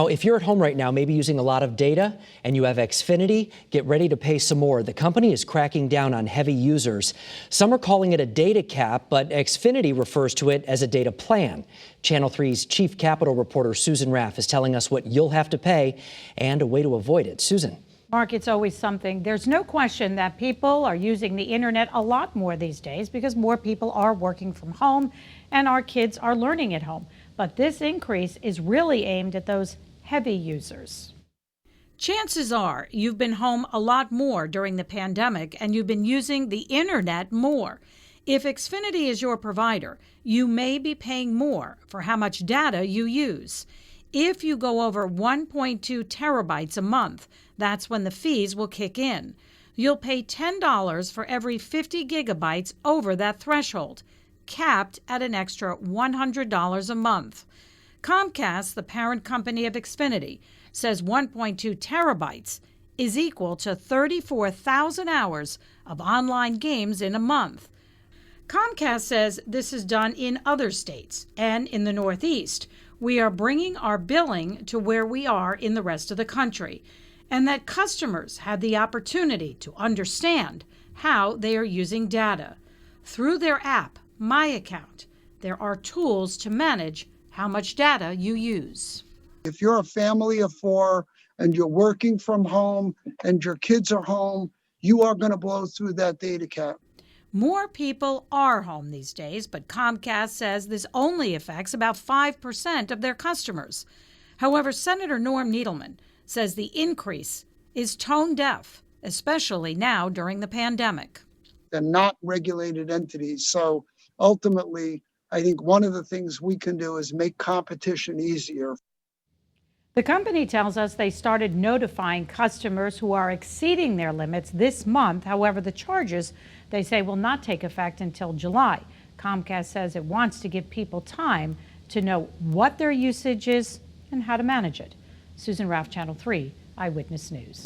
Now, if you're at home right now, maybe using a lot of data, and you have Xfinity, get ready to pay some more. The company is cracking down on heavy users. Some are calling it a data cap, but Xfinity refers to it as a data plan. Channel 3's chief capital reporter Susan Raff is telling us what you'll have to pay and a way to avoid it. Susan. Mark, it's always something. There's no question that people are using the internet a lot more these days because more people are working from home and our kids are learning at home. But this increase is really aimed at those heavy users. Chances are you've been home a lot more during the pandemic and you've been using the internet more. If Xfinity is your provider, you may be paying more for how much data you use. If you go over 1.2 terabytes a month, that's when the fees will kick in. You'll pay $10 for every 50 gigabytes over that threshold, capped at an extra $100 a month. Comcast, the parent company of Xfinity, says 1.2 terabytes is equal to 34,000 hours of online games in a month. Comcast says this is done in other states and in the Northeast. We are bringing our billing to where we are in the rest of the country, and that customers have the opportunity to understand how they are using data. Through their app, My Account, there are tools to manage how much data you use. If you're a family of 4 and you're working from home and your kids are home, you are going to blow through that data cap. More people are home these days, but Comcast says this only affects about 5% of their customers. However, Senator Norm Needleman says the increase is tone deaf, especially now during the pandemic. They're not regulated entities. So ultimately, I think one of the things we can do is make competition easier. The company tells us they started notifying customers who are exceeding their limits this month. However, the charges, they say, will not take effect until July. Comcast says it wants to give people time to know what their usage is and how to manage it. Susan Raff, Channel 3 Eyewitness News.